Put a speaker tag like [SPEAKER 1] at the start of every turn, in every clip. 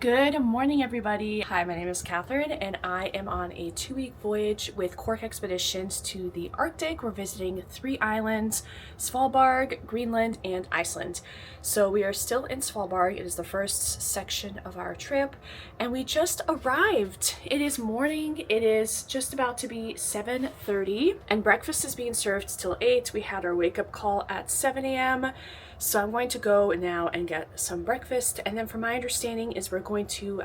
[SPEAKER 1] Good morning, everybody. Hi, my name is Catherine, and I am on a 2-week voyage with Cork Expeditions to the Arctic. We're visiting 3 islands: Svalbard, Greenland, and Iceland. So we are still in Svalbard. It is the first section of our trip, and we just arrived. It is morning. It is just about to be 7:30, and breakfast is being served till 8. We had our wake-up call at 7 a.m. So I'm going to go now and get some breakfast, and then from my understanding is we're going to,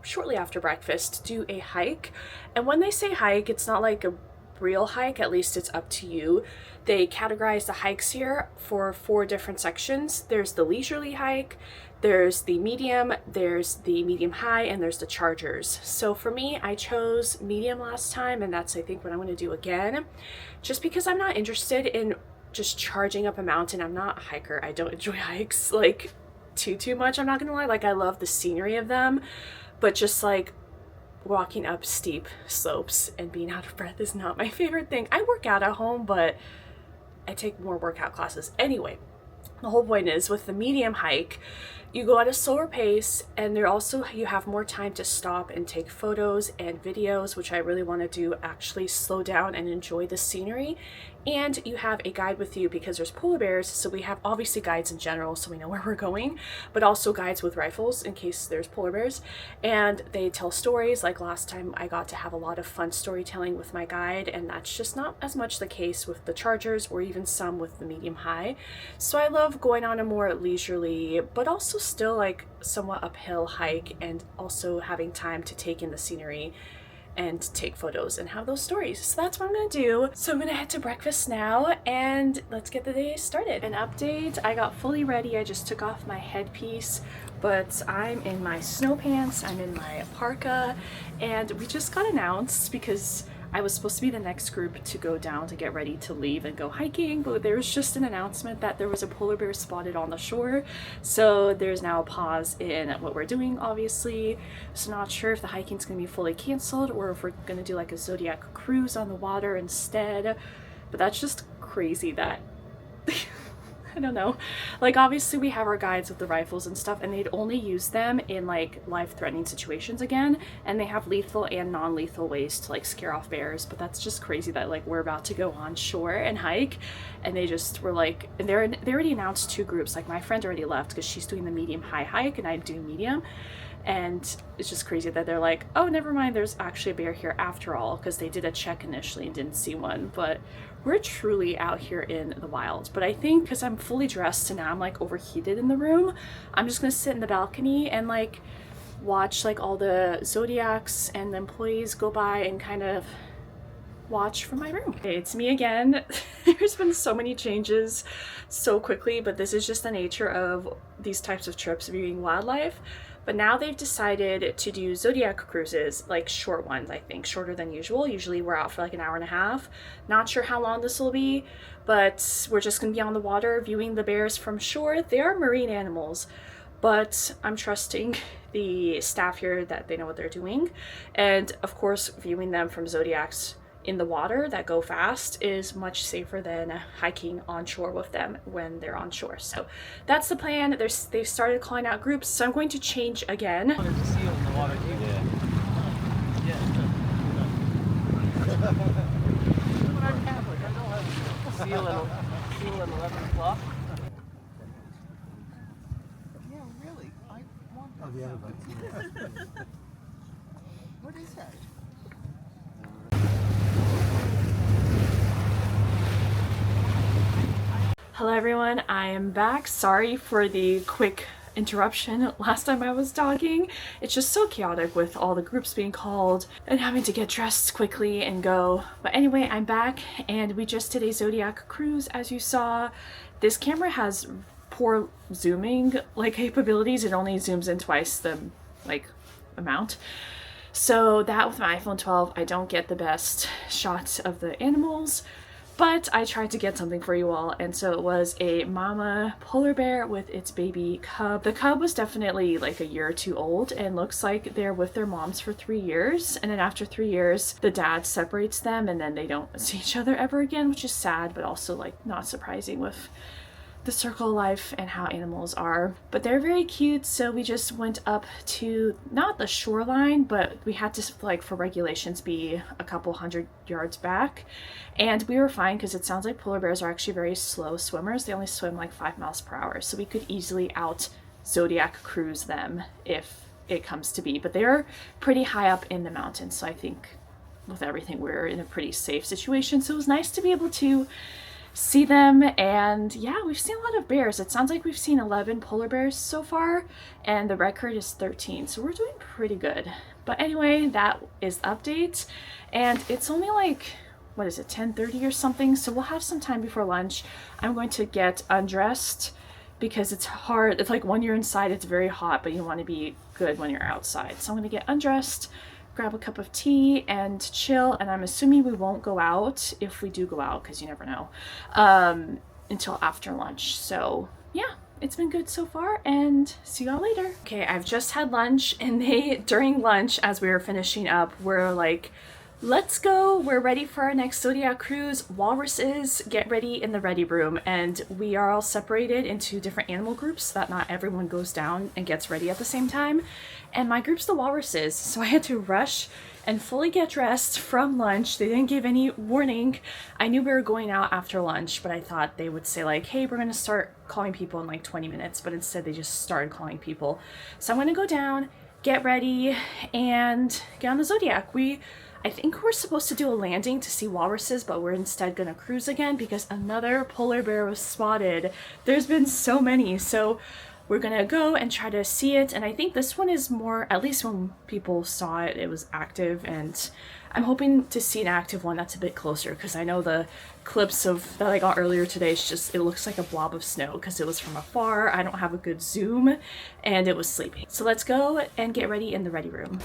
[SPEAKER 1] shortly after breakfast, do a hike. And when they say hike, it's not like a real hike, at least it's up to you. They categorize the hikes here for 4 different sections. There's the leisurely hike, there's the medium high, and there's the chargers. So for me, I chose medium last time, and that's I think what I'm going to do again, just because I'm not interested in just charging up a mountain. I'm not a hiker. I don't enjoy hikes like too much. I'm not gonna lie. Like, I love the scenery of them, but just like walking up steep slopes and being out of breath is not my favorite thing. I work out at home, but I take more workout classes. Anyway, the whole point is with the medium hike, you go at a slower pace, and you have more time to stop and take photos and videos, which I really want to do, actually slow down and enjoy the scenery. And you have a guide with you because there's polar bears, so we have obviously guides in general so we know where we're going, but also guides with rifles in case there's polar bears. And they tell stories. Like last time, I got to have a lot of fun storytelling with my guide, and that's just not as much the case with the chargers or even some with the medium high. So I love going on a more leisurely but also still like somewhat uphill hike, and also having time to take in the scenery and take photos and have those stories. So that's what I'm gonna do. So I'm gonna head to breakfast now, and let's get the day started. An update: I got fully ready. I just took off my headpiece, but I'm in my snow pants, I'm in my parka, and we just got announced because I was supposed to be the next group to go down to get ready to leave and go hiking, but there was just an announcement that there was a polar bear spotted on the shore. So there's now a pause in what we're doing, obviously. So not sure if the hiking's gonna be fully canceled or if we're gonna do like a Zodiac cruise on the water instead. But that's just crazy that I don't know. Like, obviously we have our guides with the rifles and stuff, and they'd only use them in like life-threatening situations again, and they have lethal and non-lethal ways to like scare off bears. But that's just crazy that like we're about to go on shore and hike, and they just were like, and they already announced 2 groups. Like, my friend already left because she's doing the medium high hike and I'm doing medium, and it's just crazy that they're like, oh, never mind, there's actually a bear here after all, because they did a check initially and didn't see one. But we're truly out here in the wild. But I think because I'm fully dressed and now I'm like overheated in the room, I'm just gonna sit in the balcony and like watch like all the Zodiacs and the employees go by and kind of watch from my room. Okay, it's me again. There's been so many changes so quickly, but this is just the nature of these types of trips, viewing wildlife. But now they've decided to do Zodiac cruises, like short ones, I think, shorter than usual. Usually we're out for like an hour and a half. Not sure how long this will be, but we're just gonna be on the water viewing the bears from shore. They are marine animals, but I'm trusting the staff here that they know what they're doing. And of course, viewing them from Zodiacs in the water that go fast is much safer than hiking on shore with them when they're on shore. So that's the plan. They've started calling out groups, so I'm going to change again.
[SPEAKER 2] There's a seal in the water too. Yeah. I'm Catholic. I don't have a seal at 11 o'clock.
[SPEAKER 3] Yeah, really. I want that.
[SPEAKER 4] Oh, the other one.
[SPEAKER 3] What is that?
[SPEAKER 1] Hello everyone, I am back. Sorry for the quick interruption last time I was talking. It's just so chaotic with all the groups being called and having to get dressed quickly and go. But anyway, I'm back, and we just did a Zodiac cruise, as you saw. This camera has poor zooming like capabilities. It only zooms in twice the like amount. So that with my iPhone 12, I don't get the best shots of the animals. But I tried to get something for you all, and so it was a mama polar bear with its baby cub. The cub was definitely like a year or 2 old and looks like they're with their moms for 3 years, and then after 3 years the dad separates them and then they don't see each other ever again, which is sad but also like not surprising with the circle of life and how animals are. But they're very cute, so we just went up to not the shoreline, but we had to, like, for regulations, be a couple hundred yards back, and we were fine because it sounds like polar bears are actually very slow swimmers. They only swim like 5 miles per hour, so we could easily out Zodiac cruise them if it comes to be. But they're pretty high up in the mountains, so I think with everything we're in a pretty safe situation. So it was nice to be able to see them. And yeah, we've seen a lot of bears. It sounds like we've seen 11 polar bears so far, and the record is 13, so we're doing pretty good. But anyway, that is the update, and it's only like, what is it, 10:30 or something, so we'll have some time before lunch. I'm going to get undressed because it's hard. It's like when you're inside it's very hot, but you want to be good when you're outside. So I'm going to get undressed, grab a cup of tea and chill, and I'm assuming we won't go out, if we do go out, because you never know, until after lunch. So yeah, it's been good so far, and see y'all later. Okay, I've just had lunch, and they, during lunch, as we were finishing up, were like, let's go, we're ready for our next Zodiac cruise. Walruses, get ready in the ready room. And we are all separated into different animal groups so that not everyone goes down and gets ready at the same time. And my group's the walruses, so I had to rush and fully get dressed from lunch. They didn't give any warning. I knew we were going out after lunch, but I thought they would say like, hey, we're gonna start calling people in like 20 minutes, but instead they just started calling people. So I'm gonna go down, get ready, and get on the Zodiac. I think we're supposed to do a landing to see walruses, but we're instead gonna cruise again because another polar bear was spotted. There's been so many, so we're gonna go and try to see it. And I think this one is more, at least when people saw it, it was active, and I'm hoping to see an active one that's a bit closer, because I know the clips that I got earlier today, it looks like a blob of snow because it was from afar. I don't have a good zoom, and it was sleeping. So let's go and get ready in the ready room.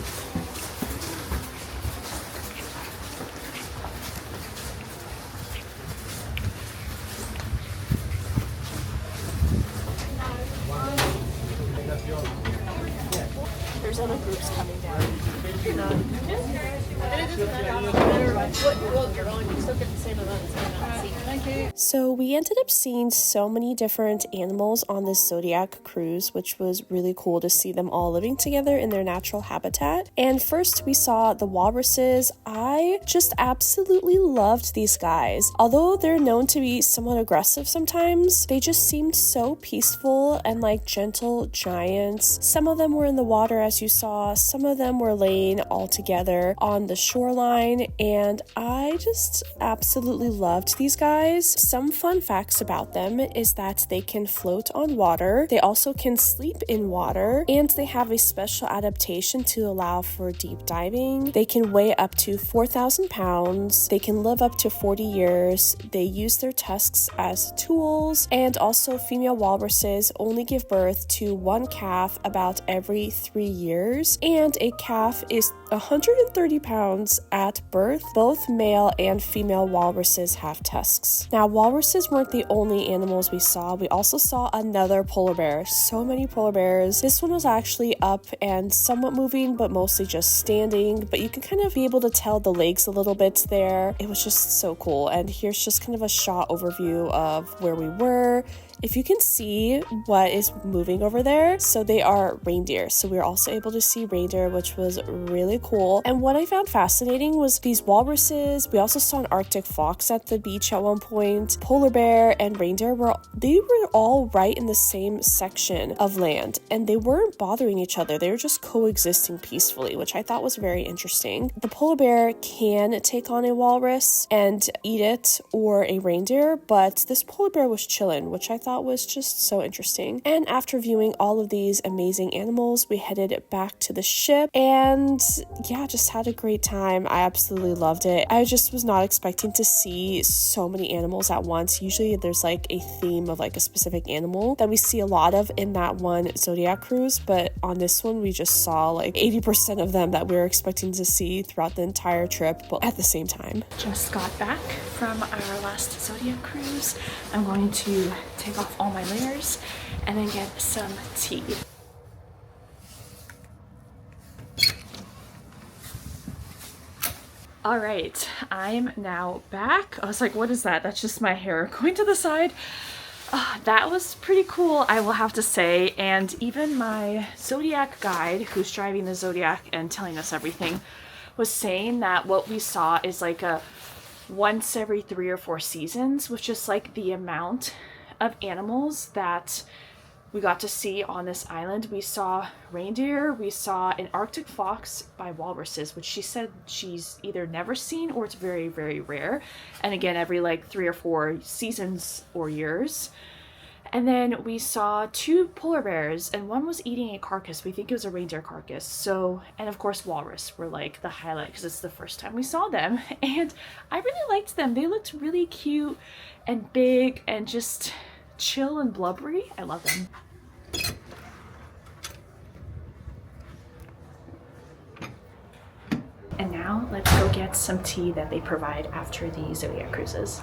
[SPEAKER 1] There's other groups coming down. So we ended up seeing so many different animals on this Zodiac cruise, which was really cool to see them all living together in their natural habitat. And first we saw the walruses. I just absolutely loved these guys. Although they're known to be somewhat aggressive sometimes, they just seemed so peaceful and like gentle giants. Some of them were in the water, as you saw. Some of them were laying all together on the shoreline, and I just absolutely loved these guys. Some fun facts about them is that they can float on water, they also can sleep in water, and they have a special adaptation to allow for deep diving. They can weigh up to 4,000 pounds, they can live up to 40 years, they use their tusks as tools, and also female walruses only give birth to one calf about every 3 years, and a calf is 130 pounds at birth. Both male and female walruses have tusks. Now, walruses weren't the only animals we saw. We also saw another polar bear. So many polar bears. This one was actually up and somewhat moving, but mostly just standing. But you can kind of be able to tell the legs a little bit there. It was just so cool. And here's just kind of a shot overview of where we were. If you can see what is moving over there, so they are reindeer. So we were also able to see reindeer, which was really cool. And what I found fascinating was these walruses. We also saw an Arctic fox at the beach at one point. Polar bear and reindeer were all right in the same section of land, and they weren't bothering each other. They were just coexisting peacefully, which I thought was very interesting. The polar bear can take on a walrus and eat it, or a reindeer, but this polar bear was chilling, which I thought was just so interesting. And after viewing all of these amazing animals, we headed back to the ship, and yeah, just had a great time. I absolutely loved it. I just was not expecting to see so many animals at once. Usually there's like a theme of like a specific animal that we see a lot of in that one Zodiac cruise, but on this one we just saw like 80% of them that we were expecting to see throughout the entire trip, but at the same time. Just got back from our last Zodiac cruise. I'm going to take off all my layers and then get some tea. All right, I'm now back. I was like, what is that? That's just my hair going to the side. That was pretty cool, I will have to say. And even my Zodiac guide, who's driving the Zodiac and telling us everything, was saying that what we saw is like a once every 3 or 4 seasons, which is like the amount of animals that we got to see on this island. We saw reindeer, we saw an Arctic fox by walruses, which she said she's either never seen or it's very, very rare. And again, every like 3 or 4 seasons or years. And then we saw 2 polar bears, and one was eating a carcass. We think it was a reindeer carcass. So, and of course walrus were like the highlight because it's the first time we saw them. And I really liked them. They looked really cute and big and just chill and blubbery. I love them. And now let's go get some tea that they provide after the Zodiac cruises.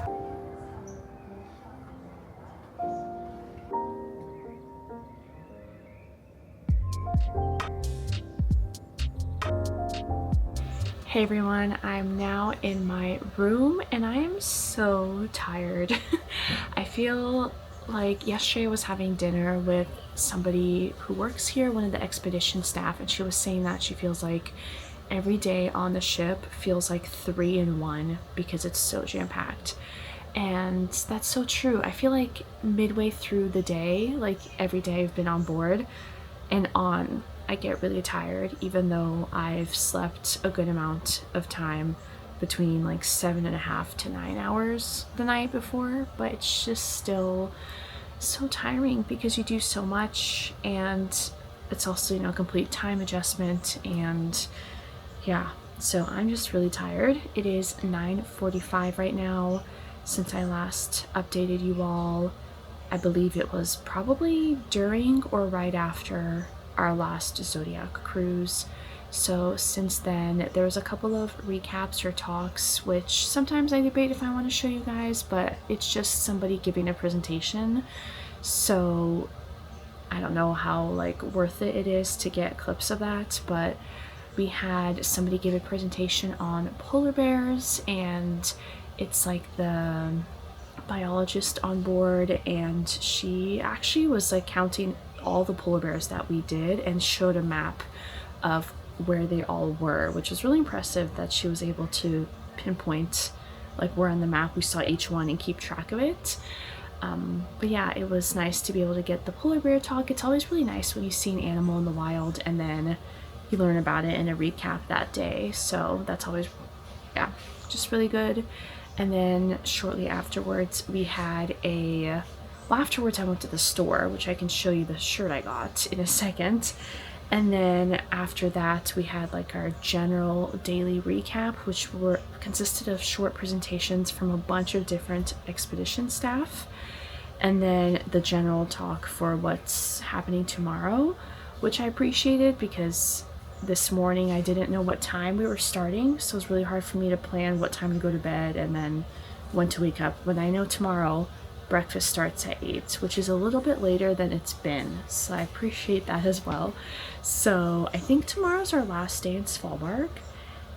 [SPEAKER 1] Hey everyone, I'm now in my room and I am so tired. I feel like yesterday I was having dinner with somebody who works here, one of the expedition staff, and she was saying that she feels like every day on the ship feels like 3 in 1 because it's so jam-packed. And that's so true. I feel like midway through the day, like every day I've been on board and on, I get really tired, even though I've slept a good amount of time, between like 7.5 to 9 hours the night before, but it's just still so tiring because you do so much, and it's also, you know, complete time adjustment. And yeah, so I'm just really tired. It is 9:45 right now. Since I last updated you all, I believe it was probably during or right after our last Zodiac cruise. So since then there was a couple of recaps or talks, which sometimes I debate if I want to show you guys, but it's just somebody giving a presentation, so I don't know how like worth it is to get clips of that. But we had somebody give a presentation on polar bears, and it's like the biologist on board, and she actually was like counting all the polar bears that we did and showed a map of where they all were, which was really impressive that she was able to pinpoint like where on the map we saw each one and keep track of it. But yeah, it was nice to be able to get the polar bear talk. It's always really nice when you see an animal in the wild and then you learn about it in a recap that day, so that's always, yeah, just really good. And then shortly afterwards we had afterwards I went to the store, which I can show you the shirt I got in a second. And then after that we had like our general daily recap, which consisted of short presentations from a bunch of different expedition staff, and then the general talk for what's happening tomorrow, which I appreciated because this morning I didn't know what time we were starting, so it was really hard for me to plan what time to go to bed and then when to wake up. When I know tomorrow breakfast starts at 8, which is a little bit later than it's been, so I appreciate that as well. So I think tomorrow's our last day in Svalbard,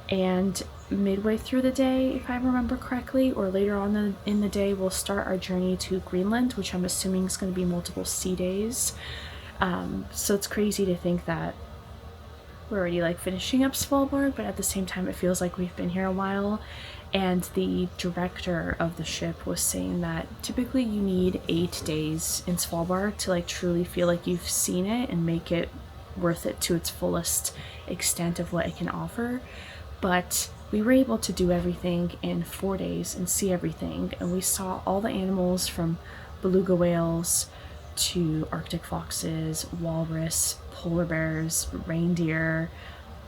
[SPEAKER 1] and midway through the day, if I remember correctly, or later on in the day, we'll start our journey to Greenland, which I'm assuming is going to be multiple sea days. So it's crazy to think that we're already like finishing up Svalbard, but at the same time it feels like we've been here a while. And the director of the ship was saying that typically you need 8 days in Svalbard to like truly feel like you've seen it and make it worth it to its fullest extent of what it can offer. But we were able to do everything in 4 days and see everything, and we saw all the animals from beluga whales to Arctic foxes, walrus, polar bears, reindeer.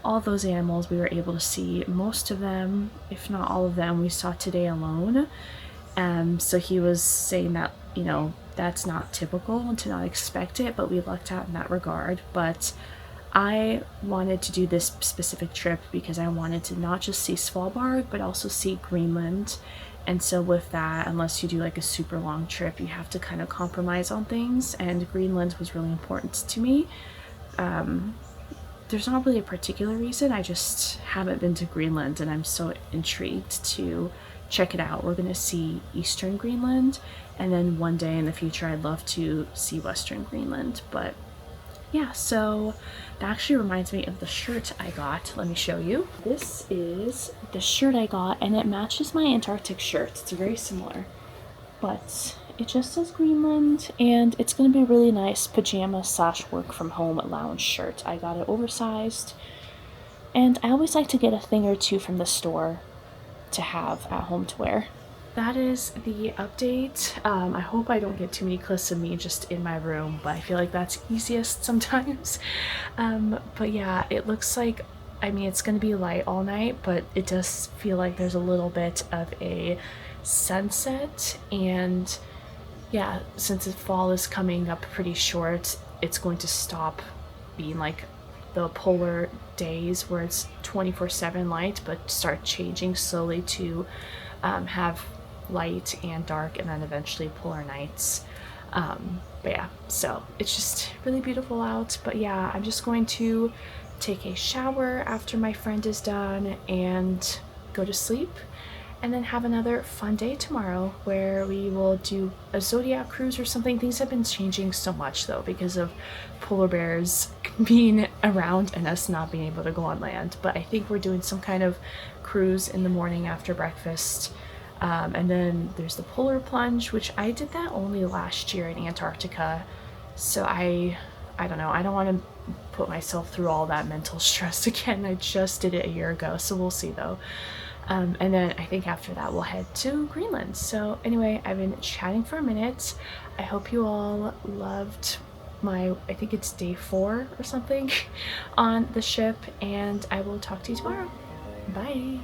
[SPEAKER 1] All those animals we were able to see. Most of them, if not all of them, we saw today alone. So he was saying that, you know, that's not typical and to not expect it, but we lucked out in that regard. But I wanted to do this specific trip because I wanted to not just see Svalbard, but also see Greenland. And so with that, unless you do like a super long trip, you have to kind of compromise on things, and Greenland was really important to me. There's not really a particular reason, I just haven't been to Greenland and I'm so intrigued to check it out. We're gonna see Eastern Greenland, and then one day in the future I'd love to see Western Greenland. But yeah, so that actually reminds me of the shirt I got. Let me show you. This is the shirt I got, and it matches my Antarctic shirt. It's very similar, but it just says Greenland, and it's gonna be a really nice pajama slash work from home lounge shirt. I got it oversized, and I always like to get a thing or two from the store to have at home to wear. That is the update. I hope I don't get too many clips of me just in my room, but I feel like that's easiest sometimes. But yeah, it looks like, I mean, it's gonna be light all night, but it does feel like there's a little bit of a sunset. And yeah, since the fall is coming up pretty short, it's going to stop being like the polar days where it's 24/7 light, but start changing slowly to have light and dark, and then eventually polar nights. But yeah, so it's just really beautiful out. But yeah, I'm just going to take a shower after my friend is done and go to sleep, and then have another fun day tomorrow where we will do a Zodiac cruise or something. Things have been changing so much though because of polar bears being around and us not being able to go on land. But I think we're doing some kind of cruise in the morning after breakfast. And then there's the polar plunge, which I did that only last year in Antarctica. So I don't know. I don't want to put myself through all that mental stress again. I just did it a year ago, so we'll see though. And then I think after that we'll head to Greenland. So anyway, I've been chatting for a minute. I hope you all loved my, I think it's day 4 or something on the ship, and I will talk to you tomorrow. Bye.